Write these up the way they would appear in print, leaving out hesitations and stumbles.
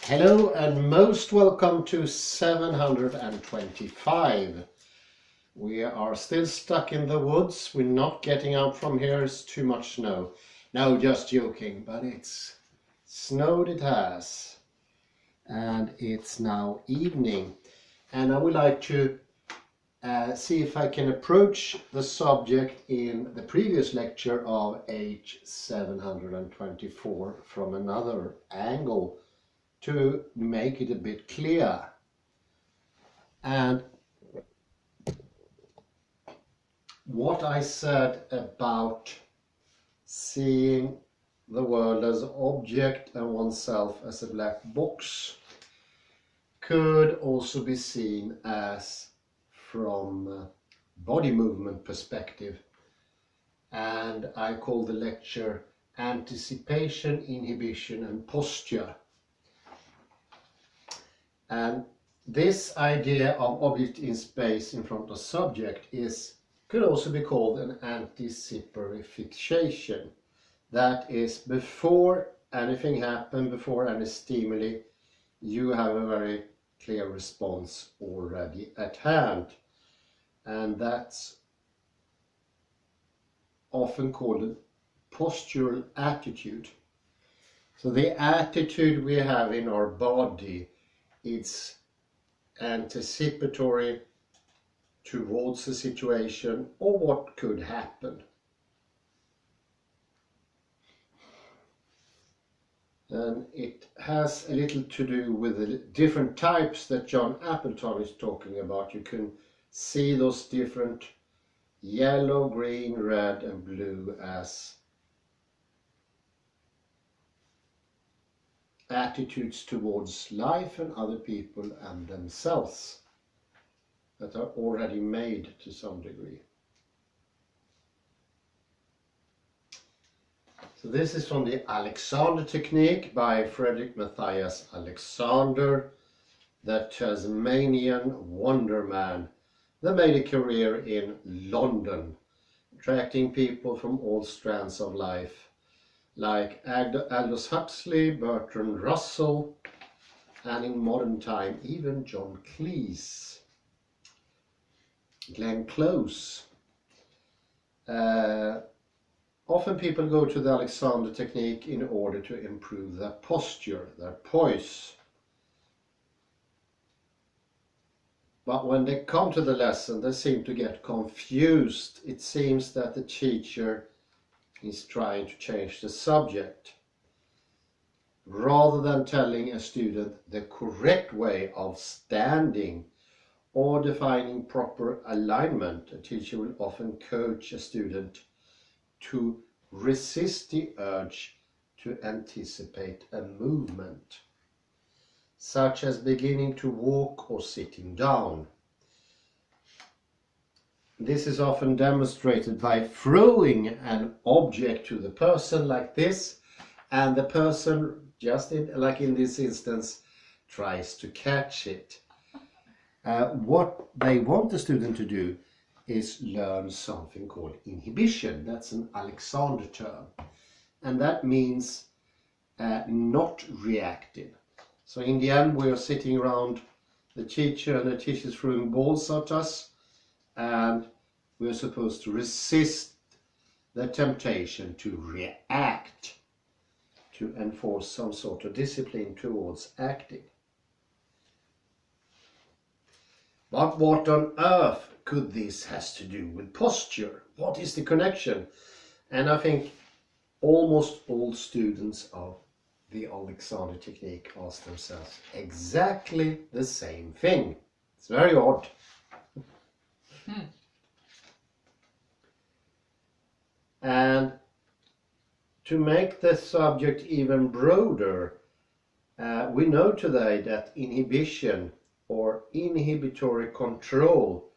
Hello and most welcome to 725. We are still stuck in the woods. We're not getting out from here. It's too much snow. No, just joking, but it's snowed, it has. And it's now evening. And I would like to see if I can approach the subject in the previous lecture of age 724 from another angle, to make it a bit clear. And what I said about seeing the world as an object and oneself as a black box could also be seen as from a body movement perspective. And I call the lecture Anticipation, Inhibition and Posture. And this idea of object in space in front of subject could also be called an anticipatory fixation. That is, before anything happens, before any stimuli, you have a very clear response already at hand. And that's often called a postural attitude. So the attitude we have in our body, it's anticipatory towards the situation or what could happen. And it has a little to do with the different types that John Appleton is talking about. You can see those different yellow, green, red and blue as attitudes towards life and other people and themselves that are already made to some degree. So this is from the Alexander technique by Frederick Matthias Alexander, the Tasmanian wonder man that made a career in London, attracting people from all strands of life, like Aldous Huxley, Bertrand Russell, and in modern time even John Cleese, Glenn Close. Often people go to the Alexander technique in order to improve their posture, their poise. But when they come to the lesson, they seem to get confused. It seems that the teacher is trying to change the subject. Rather than telling a student the correct way of standing or defining proper alignment, a teacher will often coach a student to resist the urge to anticipate a movement, such as beginning to walk or sitting down. This is often demonstrated by throwing an object to the person like this, and the person, like in this instance, tries to catch it. What they want the student to do is learn something called inhibition. That's an Alexander term, and that means not reactive. So in the end, we're sitting around the teacher and the teacher's throwing balls at us, and we're supposed to resist the temptation to react, to enforce some sort of discipline towards acting. But what on earth could this has to do with posture? What is the connection? And I think almost all students of the Alexander technique ask themselves exactly the same thing. It's very odd. And to make the subject even broader, we know today that inhibition or inhibitory control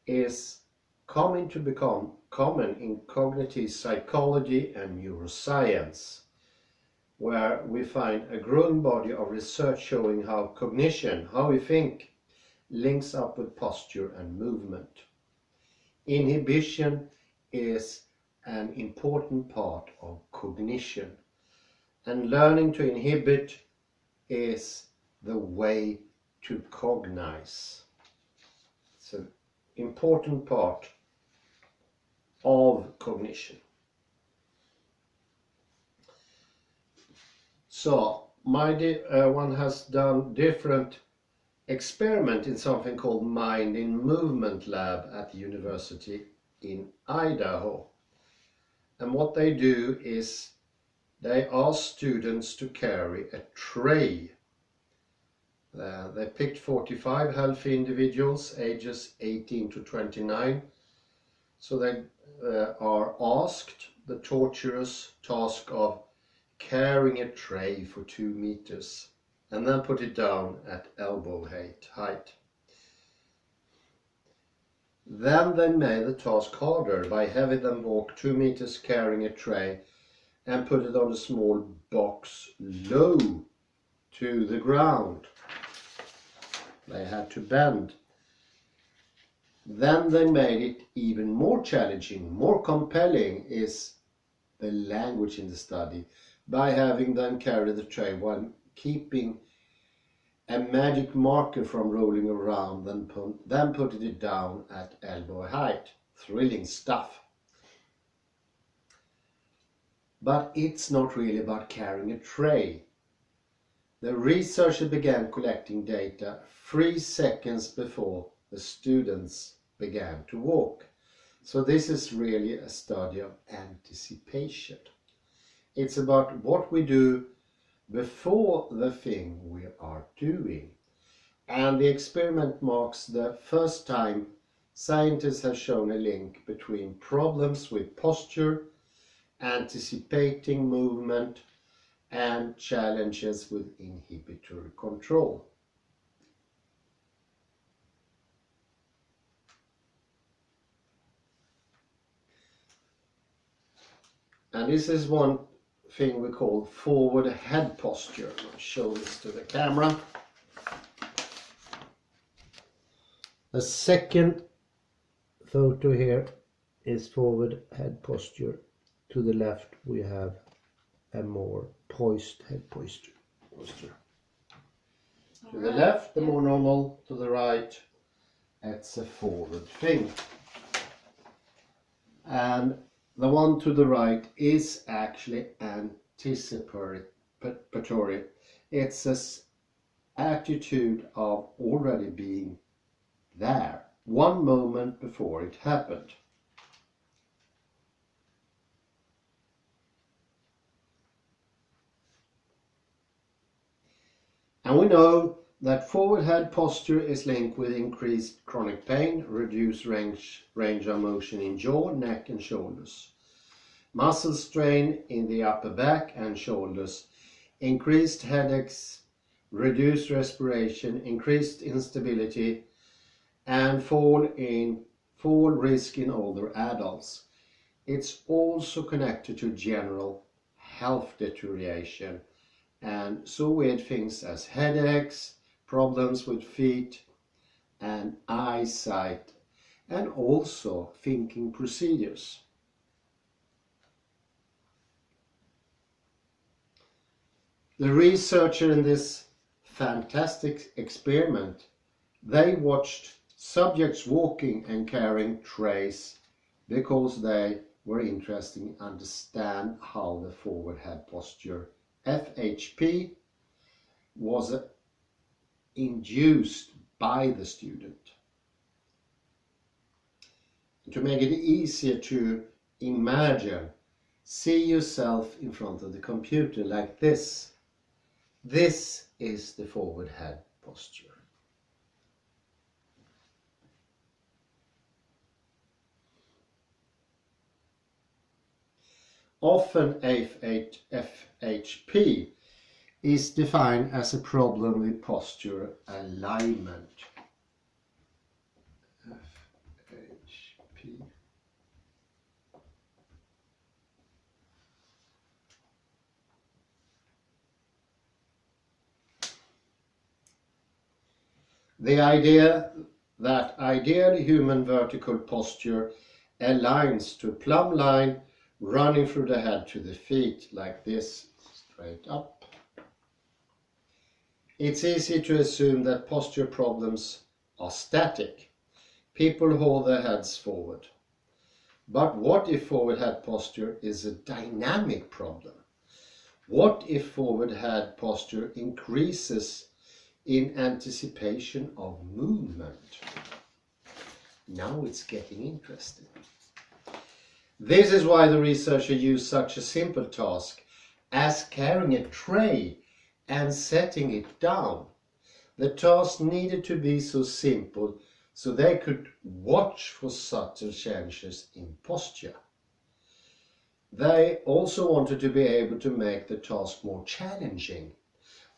is coming to become common in cognitive psychology and neuroscience, where we find a growing body of research showing how cognition, how we think, links up with posture and movement. Inhibition is an important part of cognition, and learning to inhibit is the way to cognize. It's an important part of cognition. So one has done different experiment in something called Mind in Movement Lab at the University in Idaho. And what they do is they ask students to carry a tray. They picked 45 healthy individuals ages 18 to 29. So they are asked the torturous task of carrying a tray for 2 meters and then put it down at elbow height. Then they made the task harder by having them walk 2 meters carrying a tray and put it on a small box low to the ground. They had to bend. Then they made it even more challenging, more compelling is the language in the study, by having them carry the tray while keeping a magic marker from rolling around, then putting it down at elbow height. Thrilling stuff. But it's not really about carrying a tray. The researcher began collecting data 3 seconds before the students began to walk. So this is really a study of anticipation. It's about what we do before the thing we are doing. And the experiment marks the first time scientists have shown a link between problems with posture, anticipating movement, and challenges with inhibitory control. And this is one thing we call forward head posture. I'll show this to the camera. The second photo here is forward head posture. To the left we have a more poised head posture. To the left, the more normal. To the right, it's a forward thing. And the one to the right is actually anticipatory. It's an attitude of already being there, one moment before it happened. And we know that forward head posture is linked with increased chronic pain, reduced range of motion in jaw, neck and shoulders, muscle strain in the upper back and shoulders, increased headaches, reduced respiration, increased instability, and fall risk in older adults. It's also connected to general health deterioration, and so weird things as headaches, problems with feet and eyesight, and also thinking procedures. The researcher in this fantastic experiment, they watched subjects walking and carrying trays because they were interested in understand how the forward head posture, FHP, was induced by the student. To make it easier to imagine, see yourself in front of the computer like this. This is the forward head posture. Often FHP is defined as a problem with posture alignment. FHP. The idea that ideal human vertical posture aligns to a plumb line running through the head to the feet like this, straight up. It's easy to assume that posture problems are static. People hold their heads forward. But what if forward head posture is a dynamic problem? What if forward head posture increases in anticipation of movement? Now it's getting interesting. This is why the researcher used such a simple task as carrying a tray and setting it down. The task needed to be so simple so they could watch for subtle changes in posture. They also wanted to be able to make the task more challenging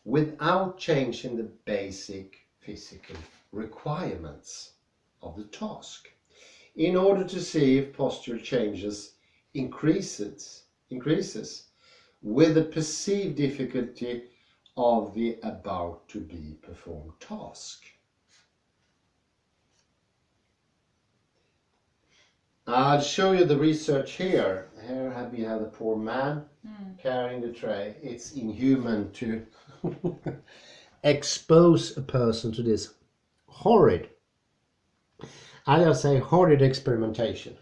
without changing the basic physical requirements of the task, in order to see if posture changes increases with the perceived difficulty of the about to be performed task. I'll show you the research here. Here we have the poor man carrying the tray. It's inhuman to expose a person to this horrid, I just say horrid experimentation.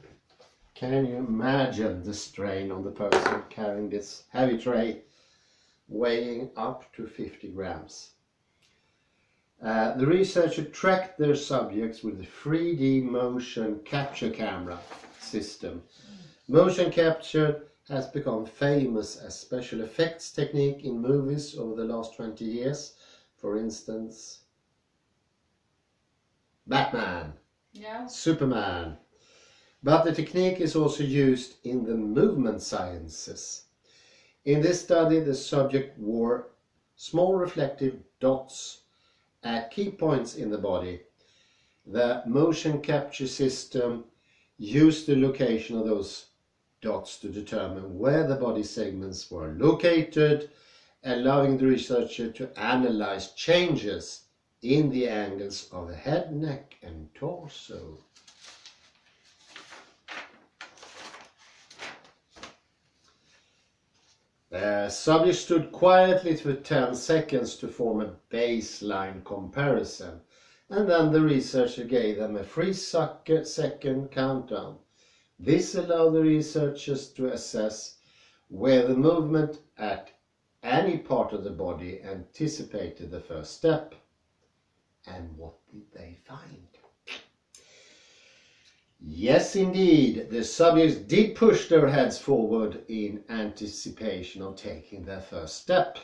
Can you imagine the strain on the person carrying this heavy tray weighing up to 50 grams? The researcher tracked their subjects with a 3D motion capture camera system. Motion capture has become famous as special effects technique in movies over the last 20 years. For instance, Batman, Superman. But the technique is also used in the movement sciences. In this study, the subject wore small reflective dots at key points in the body. The motion capture system used the location of those dots to determine where the body segments were located, allowing the researcher to analyze changes in the angles of the head, neck and torso. The subject stood quietly for 10 seconds to form a baseline comparison, and then the researcher gave them a 3-second countdown. This allowed the researchers to assess where the movement at any part of the body anticipated the first step. And what did they find? Yes, indeed, the subjects did push their heads forward in anticipation of taking their first step.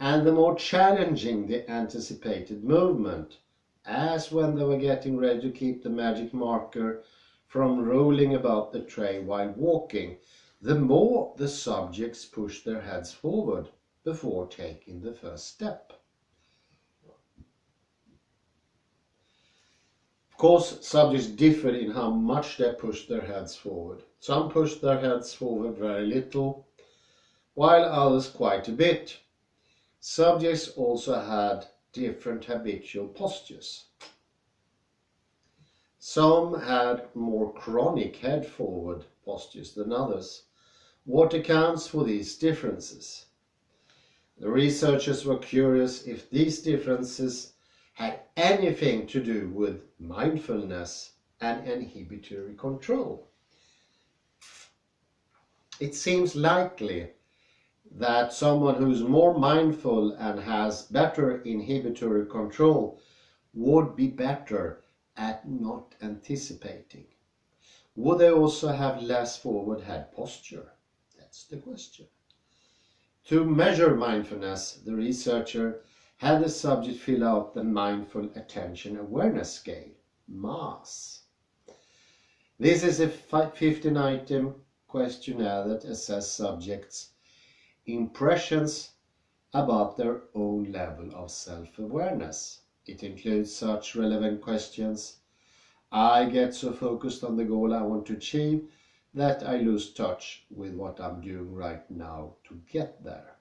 And the more challenging the anticipated movement, as when they were getting ready to keep the magic marker from rolling about the tray while walking, the more the subjects pushed their heads forward before taking the first step. Of course, subjects differed in how much they pushed their heads forward. Some pushed their heads forward very little, while others quite a bit. Subjects also had different habitual postures. Some had more chronic head forward postures than others. What accounts for these differences? The researchers were curious if these differences had anything to do with mindfulness and inhibitory control. It seems likely that someone who's more mindful and has better inhibitory control would be better at not anticipating. Would they also have less forward head posture? That's the question. To measure mindfulness, the researcher had the subject fill out the Mindful Attention Awareness Scale, MAS. This is a 15-item questionnaire that assesses subjects' impressions about their own level of self-awareness. It includes such relevant questions: I get so focused on the goal I want to achieve that I lose touch with what I'm doing right now to get there.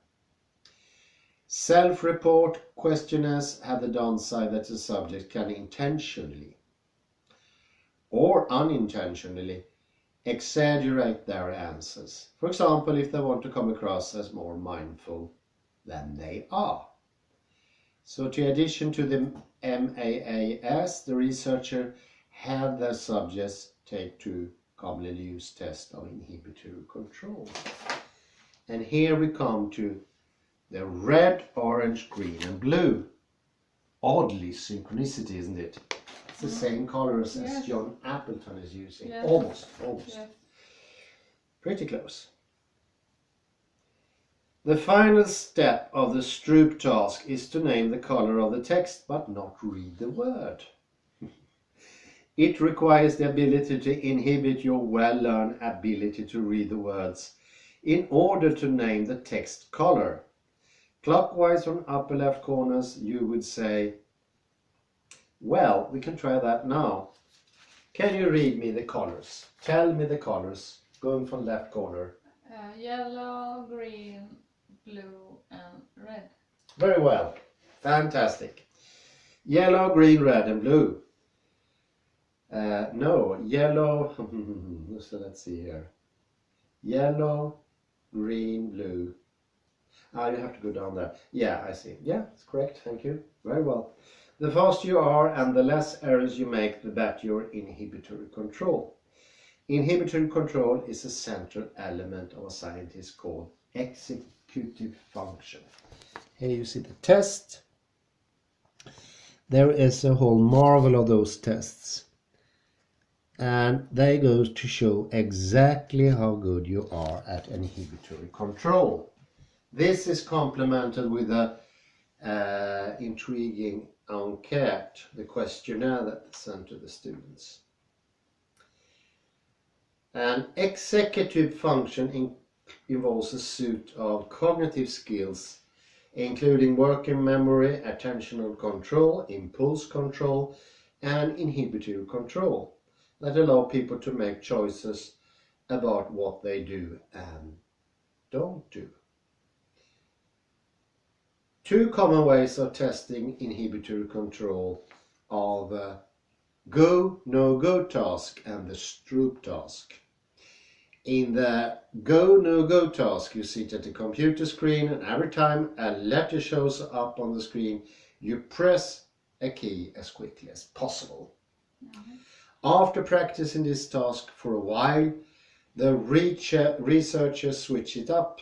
Self-report questionnaires have the downside that the subject can intentionally or unintentionally exaggerate their answers. For example, if they want to come across as more mindful than they are. So in addition to the MAAS, the researcher had their subjects take two commonly used tests of inhibitory control. And here we come to the red, orange, green and blue. Oddly synchronicity, isn't it? It's the same colors as John Appleton is using. Yes. Almost. Yes. Pretty close. The final step of the Stroop task is to name the color of the text but not read the word. It requires the ability to inhibit your well-learned ability to read the words in order to name the text color. Clockwise from upper left corners, you would say, well, we can try that now. Can you read me the colors? Tell me the colors, going from left corner. Yellow, green, blue and red. Very well. Fantastic. Yellow, green, red and blue. No, yellow, so let's see here. Yellow, green, blue. You have to go down there. Yeah, I see. Yeah, that's correct. Thank you. Very well. The faster you are and the less errors you make, the better your inhibitory control. Inhibitory control is a central element of what scientists call executive function. Here you see the test. There is a whole marvel of those tests. And they go to show exactly how good you are at inhibitory control. This is complemented with a intriguing enquete, the questionnaire that they sent to the students. An executive function involves a suite of cognitive skills, including working memory, attentional control, impulse control, and inhibitory control, that allow people to make choices about what they do and don't do. Two common ways of testing inhibitory control are the go, no-go task and the Stroop task. In the go, no-go task, you sit at the computer screen and every time a letter shows up on the screen, you press a key as quickly as possible. After practicing this task for a while, the researchers switch it up.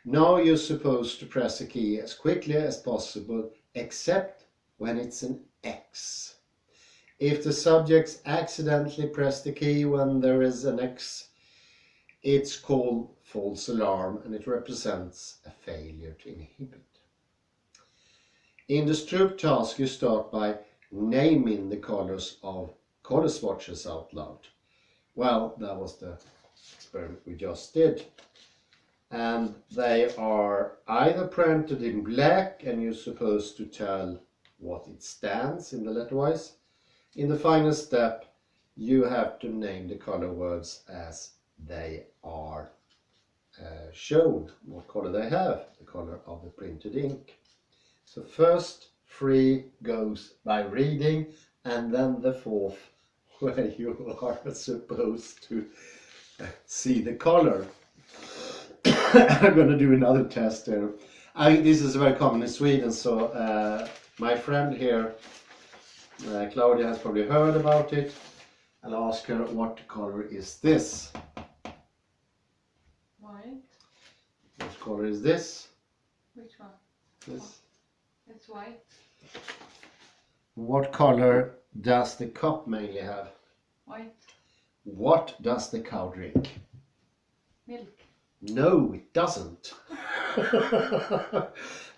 Now you're supposed to press a key as quickly as possible, except when it's an X. If the subjects accidentally press the key when there is an X, it's called false alarm and it represents a failure to inhibit. In the Stroop task, you start by naming the colors of color swatches out loud. Well, that was the experiment we just did. And they are either printed in black and you're supposed to tell what it stands in the letterwise. In the final step, you have to name the color words as they are shown, what color they have, the color of the printed ink. So first 3 goes by reading, and then the 4th where you are supposed to see the color. I'm going to do another test here. I think this is very common in Sweden, so my friend here, Claudia, has probably heard about it. I'll ask her, what color is this? White. What color is this? Which one? This. It's white. What color does the cup mainly have? White. What does the cow drink? Milk. No, it doesn't.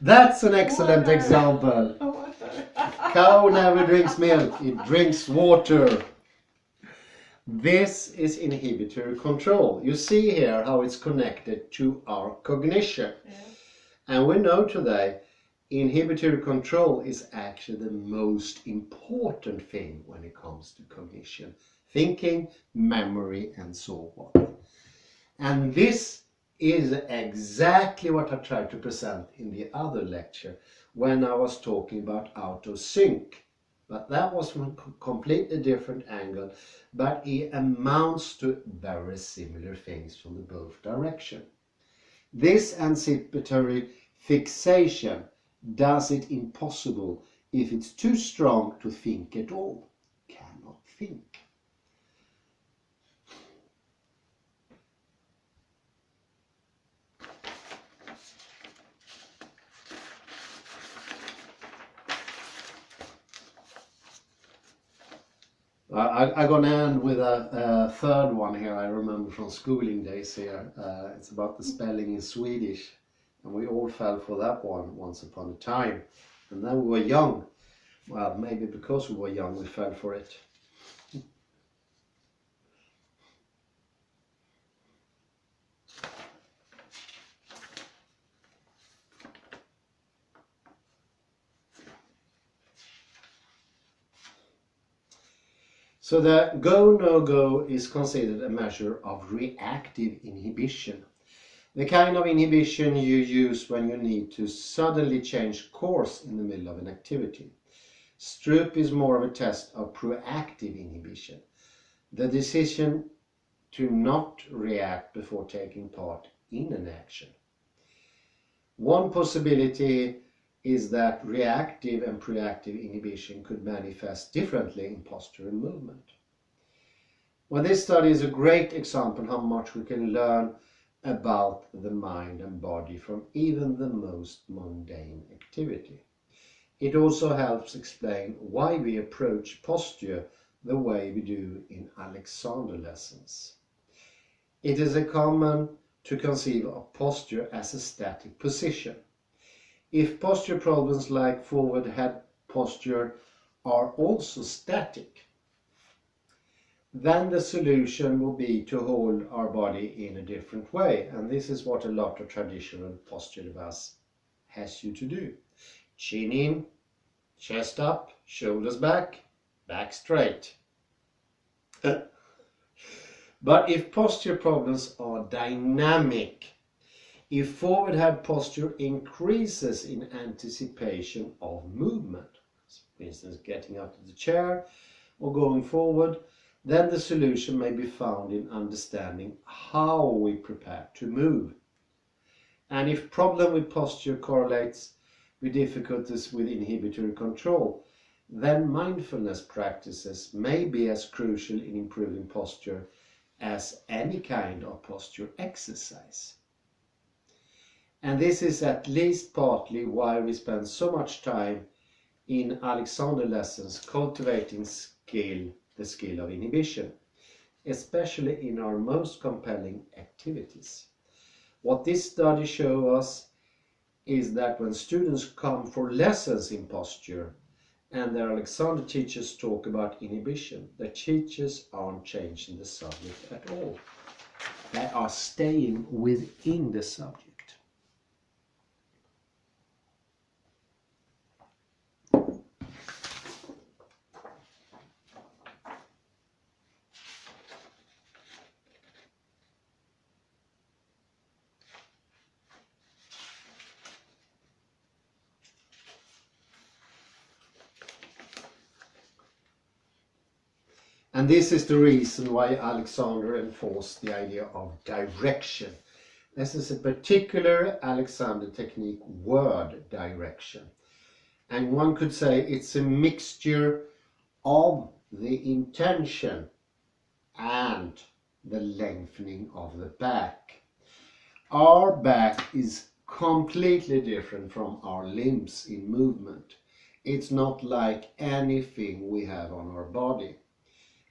That's an excellent Water. example. Water. Cow never drinks milk, it drinks water. This is inhibitory control. You see here how it's connected to our cognition. Yeah. And we know today inhibitory control is actually the most important thing when it comes to cognition, thinking, memory, and so on. And this is exactly what I tried to present in the other lecture when I was talking about out of sync. But that was from a completely different angle, but it amounts to very similar things from the both direction. This anticipatory fixation does it impossible if it's too strong to think at all. Cannot think. I'm going to end with a third one here I remember from schooling days here. It's about the spelling in Swedish. And we all fell for that one once upon a time. And then we were young. Well, maybe because we were young we fell for it. So the go-no-go is considered a measure of reactive inhibition. The kind of inhibition you use when you need to suddenly change course in the middle of an activity. Stroop is more of a test of proactive inhibition, the decision to not react before taking part in an action. One possibility is that reactive and proactive inhibition could manifest differently in posture and movement. Well, this study is a great example how much we can learn about the mind and body from even the most mundane activity. It also helps explain why we approach posture the way we do in Alexander lessons. It is common to conceive of posture as a static position. If posture problems like forward head posture are also static, then the solution will be to hold our body in a different way. And this is what a lot of traditional posturevas has you to do. Chin in, chest up, shoulders back, back straight. But if posture problems are dynamic, if forward head posture increases in anticipation of movement, for instance getting out of the chair or going forward, then the solution may be found in understanding how we prepare to move. And if problem with posture correlates with difficulties with inhibitory control, then mindfulness practices may be as crucial in improving posture as any kind of posture exercise. And this is at least partly why we spend so much time in Alexander lessons cultivating the skill of inhibition, especially in our most compelling activities. What this study shows us is that when students come for lessons in posture and their Alexander teachers talk about inhibition, the teachers aren't changing the subject at all. They are staying within the subject. And this is the reason why Alexander enforced the idea of direction. This is a particular Alexander technique, word direction. And one could say it's a mixture of the intention and the lengthening of the back. Our back is completely different from our limbs in movement. It's not like anything we have on our body.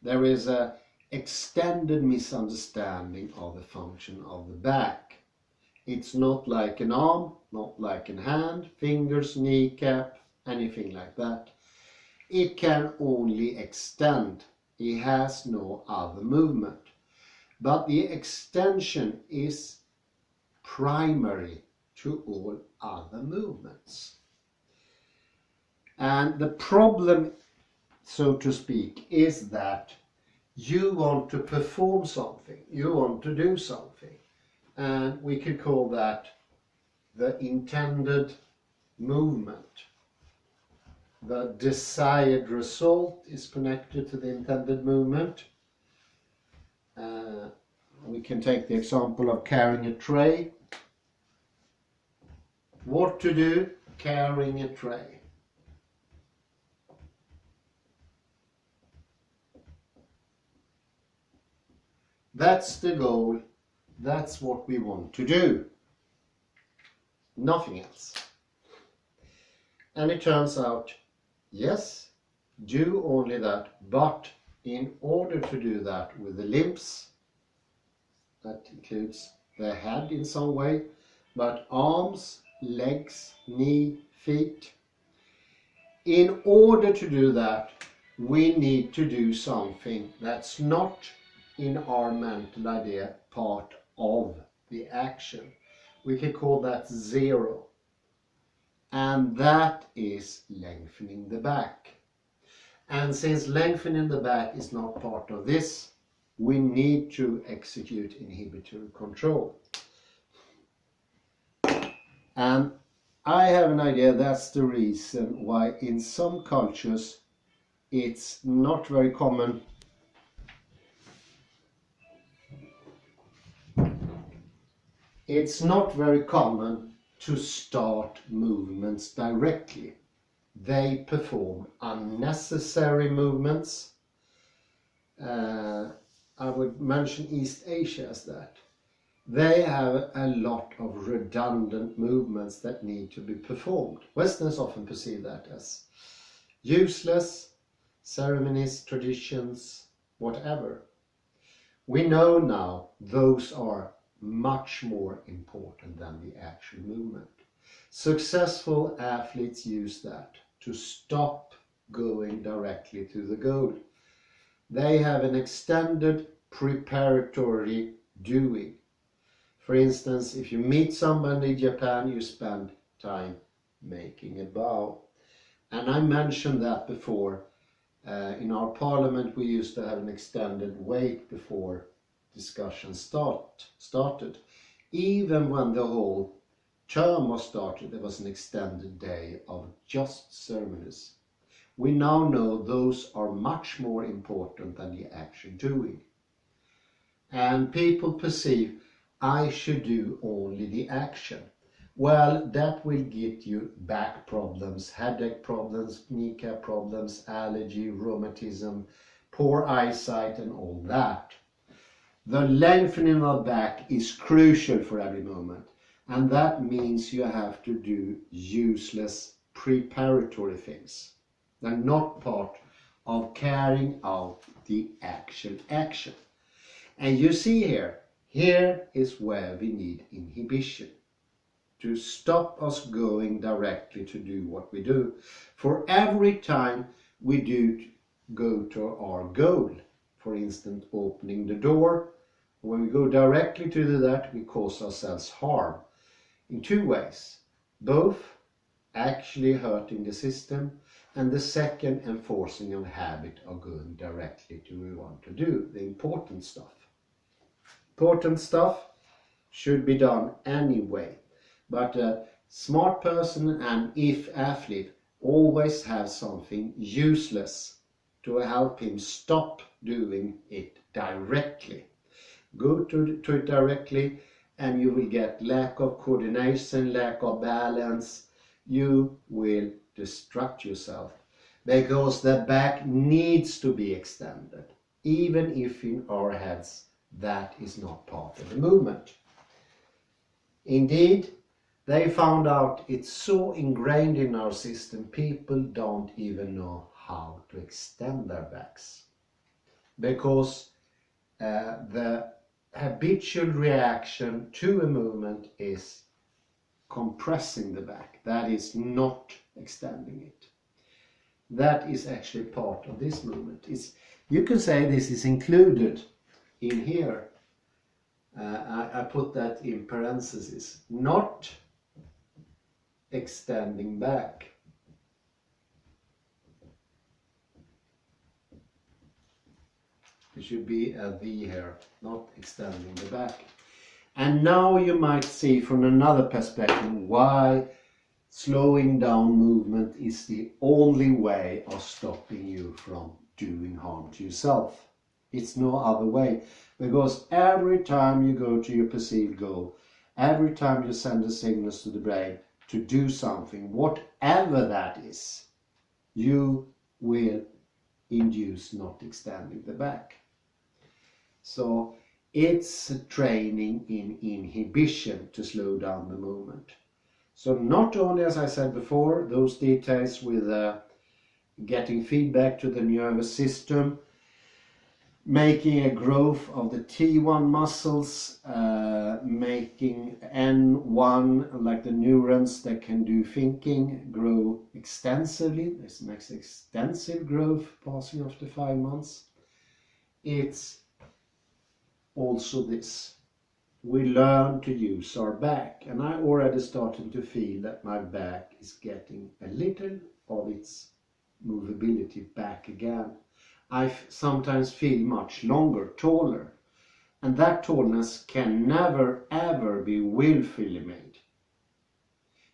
There is an extended misunderstanding of the function of the back. It's not like an arm, not like a hand, fingers, kneecap, anything like that. It can only extend. It has no other movement. But the extension is primary to all other movements. And the problem, so to speak, is that you want to perform something, you want to do something, and we could call that the intended movement. The desired result is connected to the intended movement. We can take the example of carrying a tray. What to do carrying a tray. That's the goal. That's what we want to do. Nothing else. And it turns out, yes, do only that, but in order to do that with the limbs, that includes the head in some way, but arms, legs, knee, feet. In order to do that, we need to do something that's not in our mental idea part of the action. We can call that zero. And that is lengthening the back. And since lengthening the back is not part of this, we need to execute inhibitory control. And I have an idea that's the reason why in some cultures it's not very common to start movements directly. They perform unnecessary movements. I would mention East Asia as that. They have a lot of redundant movements that need to be performed. Westerners often perceive that as useless ceremonies, traditions, whatever. We know now those are much more important than the actual movement. Successful athletes use that to stop going directly to the goal. They have an extended preparatory doing. For instance, if you meet somebody in Japan, you spend time making a bow. And I mentioned that before. In our parliament, we used to have an extended wait before discussion started. Even when the whole term was started, there was an extended day of just ceremonies. We now know those are much more important than the actual doing. And people perceive, I should do only the action. Well, that will get you back problems, headache problems, kneecap problems, allergy, rheumatism, poor eyesight and all that. The lengthening of back is crucial for every movement, and that means you have to do useless preparatory things. They're not part of carrying out the actual action. And you see here is where we need inhibition, to stop us going directly to do what we do. For every time we go to our goal, for instance, opening the door, when we go directly to do that, we cause ourselves harm in two ways. Both actually hurting the system, and the second, enforcing a habit of going directly to what we want to do, the important stuff. Important stuff should be done anyway, but a smart person and athlete always have something useless to help him stop doing it directly. Go to it directly and you will get lack of coordination, lack of balance. You will distract yourself because the back needs to be extended, even if in our heads that is not part of the movement. Indeed, they found out it's so ingrained in our system, people don't even know how to extend their backs, because the habitual reaction to a movement is compressing the back. That is not extending it. That is actually part of this movement. You can say this is included in here. I put that in parentheses. Not extending back. There should be a V here, not extending the back. And now you might see from another perspective why slowing down movement is the only way of stopping you from doing harm to yourself. It's no other way, because every time you go to your perceived goal, every time you send the signals to the brain to do something, whatever that is, you will induce not extending the back. So it's a training in inhibition to slow down the movement. So not only, as I said before, those details with getting feedback to the nervous system, making a growth of the T1 muscles, making N1, like the neurons that can do thinking, grow extensively. This makes extensive growth passing after 5 months. It's also this. We learn to use our back, and I already started to feel that my back is getting a little of its movability back again. I sometimes feel much longer, taller, and that tallness can never ever be willfully made.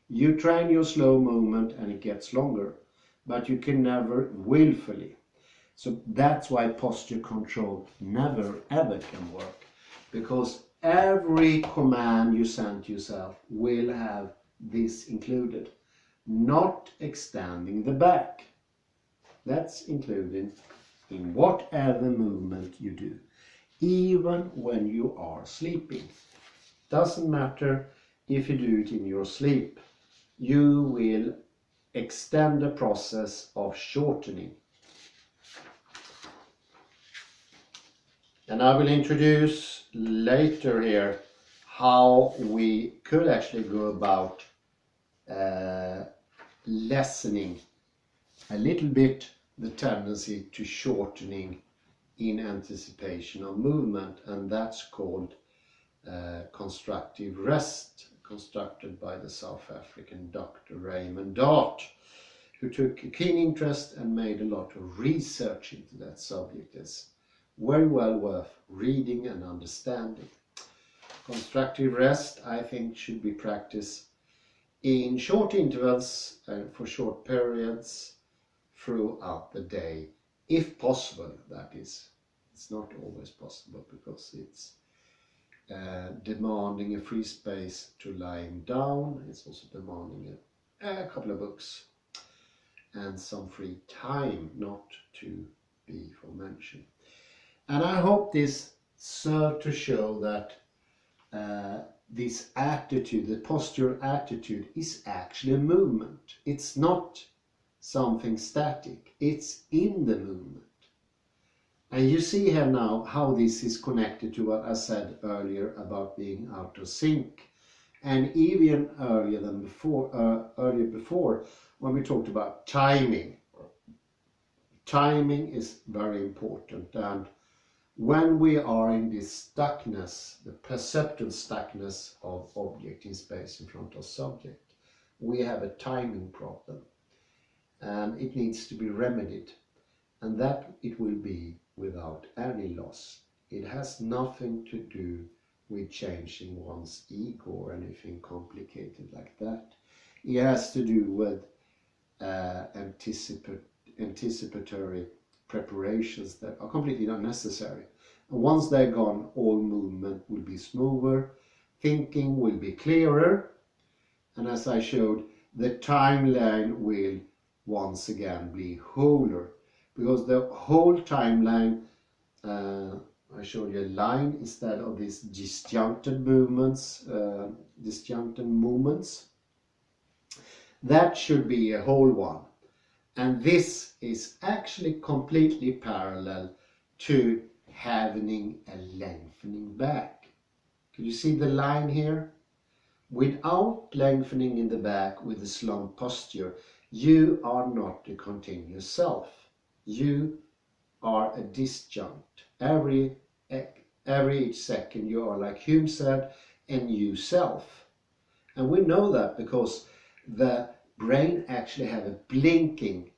You train your slow movement and it gets longer, but you can never willfully. So that's why posture control never ever can work, because every command you send to yourself will have this included. Not extending the back. That's included in whatever movement you do, even when you are sleeping. Doesn't matter if you do it in your sleep, you will extend the process of shortening. And I will introduce later here how we could actually go about lessening a little bit the tendency to shortening in anticipation of movement, and that's called Constructive Rest, constructed by the South African Dr. Raymond Dart, who took a keen interest and made a lot of research into that subject. It's very well worth reading and understanding. Constructive rest, I think, should be practiced in short intervals and for short periods throughout the day, if possible, that is. It's not always possible because it's demanding a free space to lying down. It's also demanding a couple of books and some free time, not to be mentioned. And I hope this served to show that this attitude, the postural attitude, is actually a movement. It's not something static, it's in the movement. And you see here now how this is connected to what I said earlier about being out of sync, and even earlier before when we talked about timing. Timing is very important, and when we are in this stuckness, the perceptual stuckness of object in space in front of subject, we have a timing problem, and it needs to be remedied, and that it will be without any loss. It has nothing to do with changing one's ego or anything complicated like that. It has to do with anticipatory preparations that are completely unnecessary. And once they're gone, all movement will be smoother, thinking will be clearer, and as I showed, the timeline will once again be wholer, because the whole timeline, I showed you a line instead of these disjuncted movements, that should be a whole one. And this is actually completely parallel to having a lengthening back. Can you see the line here? Without lengthening in the back with a slump posture, you are not a continuous self. You are a disjunct. Every each second you are, like Hume said, a new self. And we know that because the brain actually have a blinking,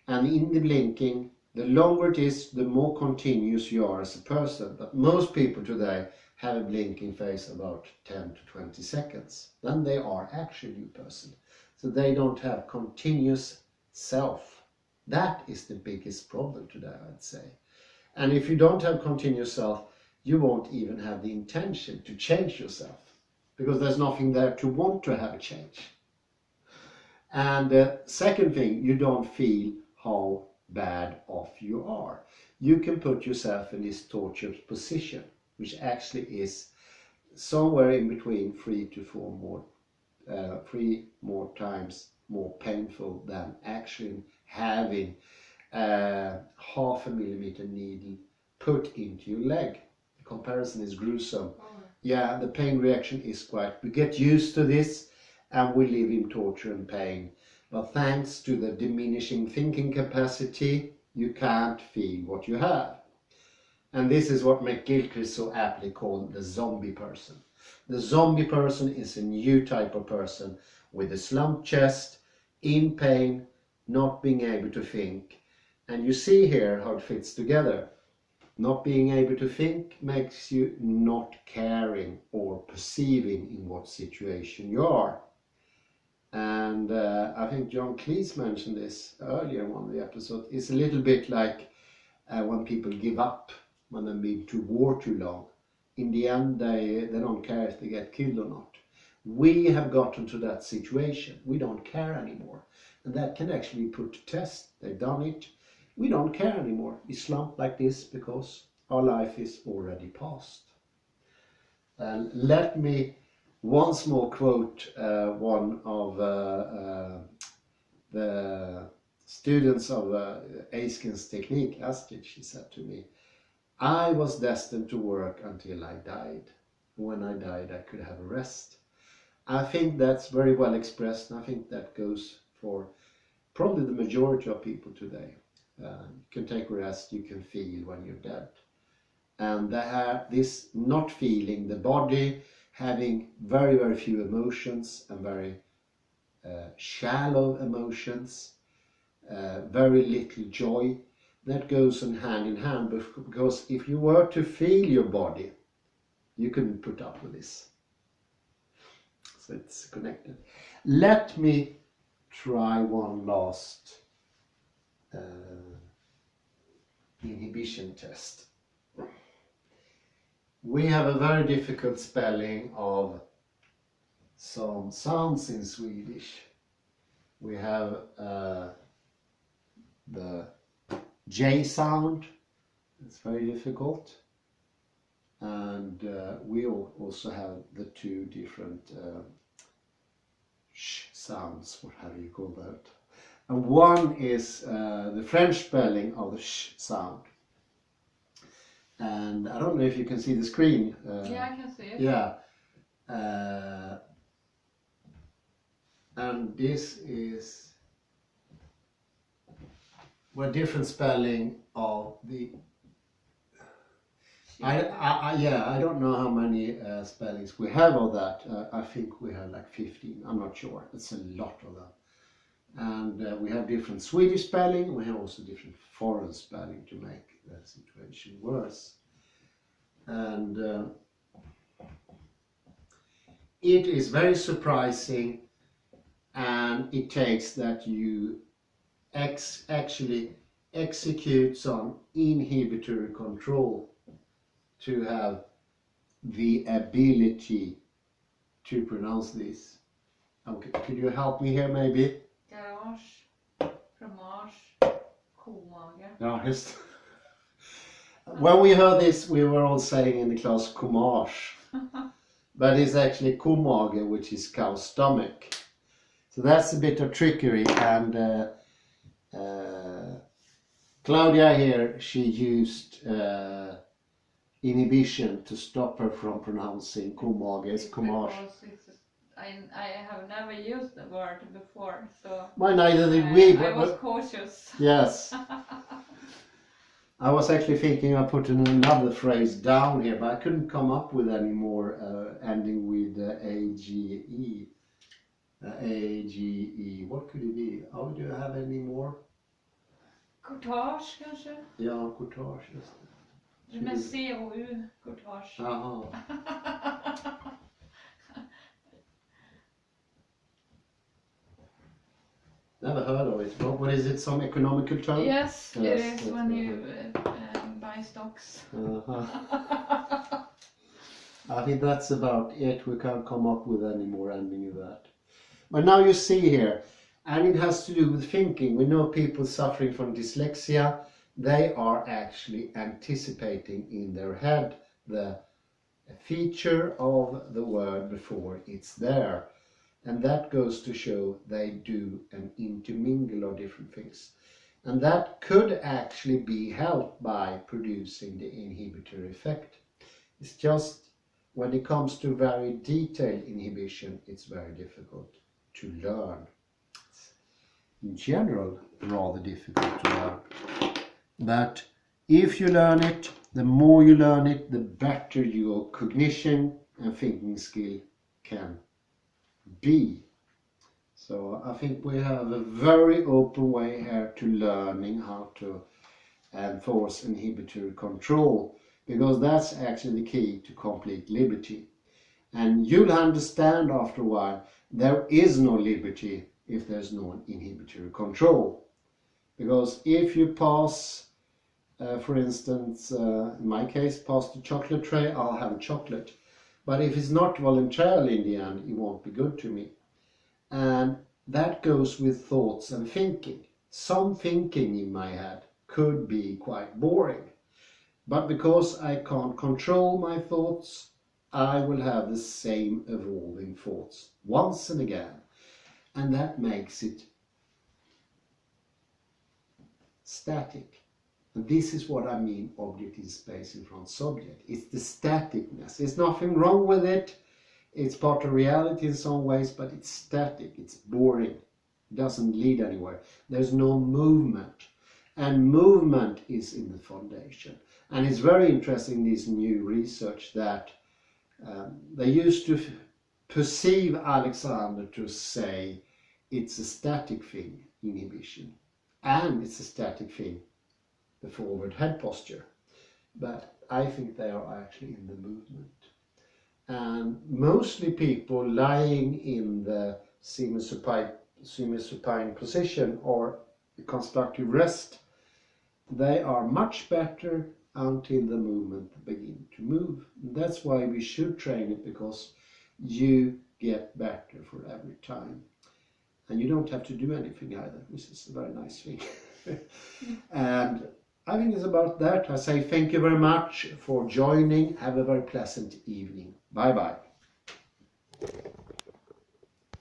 and in the blinking, the longer it is, the more continuous you are as a person. But most people today have a blinking phase about 10 to 20 seconds. Then they are actually a new person. So they don't have continuous self. That is the biggest problem today, I'd say. And if you don't have continuous self, you won't even have the intention to change yourself. because there's nothing there to want to have a change. And the second thing, you don't feel how bad off you are. You can put yourself in this tortured position, which actually is somewhere in between 3 more times more painful than actually having a 0.5 millimeter needle put into your leg. The comparison is gruesome. Yeah, the pain reaction is quite, we get used to this and we live in torture and pain. But thanks to the diminishing thinking capacity, you can't feel what you have. And this is what McGilchrist so aptly called the zombie person. The zombie person is a new type of person with a slumped chest, in pain, not being able to think. And you see here how it fits together. Not being able to think makes you not caring or perceiving in what situation you are. And I think John Cleese mentioned this earlier in one of the episodes. It's a little bit like when people give up when they've been to war too long. In the end, they don't care if they get killed or not. We have gotten to that situation. We don't care anymore. And that can actually be put to test. They've done it. We don't care anymore. We slump like this because our life is already past. Let me once more quote one of the students of Aiskin's technique, Astrid. She said to me, I was destined to work until I died. When I died, I could have a rest. I think that's very well expressed, and I think that goes for probably the majority of people today. You can take a rest, you can feel when you're dead. And they have this not feeling, the body having very, very few emotions and very shallow emotions, very little joy. That goes hand in hand, because if you were to feel your body, you couldn't put up with this. So it's connected. Let me try one last inhibition test. We have a very difficult spelling of some sounds in Swedish. We have the J sound, it's very difficult, and we also have the two different sh sounds, whatever you call that. And one is the French spelling of the sh sound. And I don't know if you can see the screen. Yeah, I can see it. Yeah. And this is a different spelling of the... I don't know how many spellings we have of that. I think we have like 15. I'm not sure. It's a lot of them. And we have different Swedish spelling. We have also different foreign spelling to make the situation worse. And it is very surprising, and it takes that you actually execute some inhibitory control to have the ability to pronounce this. Okay, could you help me here maybe? Garage, fromage, komage. Ja, just. When we heard this, we were all saying in the class comage, but it's actually komage, which is cow stomach. So that's a bit of trickery, and Claudia here, she used inhibition to stop her from pronouncing komage as comage. I have never used the word before, so Well, neither did we. I was cautious. Yes. I was actually thinking of putting another phrase down here, but I couldn't come up with any more ending with AGE. AGE. What could it be? Oh, do you have any more? Courtage kanske? Ja, courtage. Just det. Med C och U, courtage. Aha. Never heard of it. What is it? Some economical term? Yes, it is when you buy stocks. I think that's about it. We can't come up with any more ending of that. But now you see here, and it has to do with thinking. We know people suffering from dyslexia, they are actually anticipating in their head the feature of the word before it's there. And that goes to show they do an intermingle of different things. And that could actually be helped by producing the inhibitory effect. It's just when it comes to very detailed inhibition, it's very difficult to learn. In general, rather difficult to learn. But if you learn it, the more you learn it, the better your cognition and thinking skill can be. So I think we have a very open way here to learning how to enforce inhibitory control, because that's actually the key to complete liberty. And you'll understand after a while there is no liberty if there's no inhibitory control. Because if you pass, for instance, in my case, pass the chocolate tray, I'll have a chocolate. But if it's not voluntarily in the end, it won't be good to me. And that goes with thoughts and thinking. Some thinking in my head could be quite boring. But because I can't control my thoughts, I will have the same evolving thoughts once and again. And that makes it static. And this is what I mean, object in space in front of subject. It's the staticness. There's nothing wrong with it. It's part of reality in some ways, but it's static. It's boring. It doesn't lead anywhere. There's no movement. And movement is in the foundation. And it's very interesting, this new research, that they used to perceive Alexander to say it's a static thing, inhibition. And it's a static thing, the forward head posture. But I think they are actually in the movement. And mostly people lying in the semi-supine position or the constructive rest, they are much better until the movement begin to move. And that's why we should train it, because you get better for every time. And you don't have to do anything either, which is a very nice thing. And I think it's about that. I say thank you very much for joining. Have a very pleasant evening. Bye bye.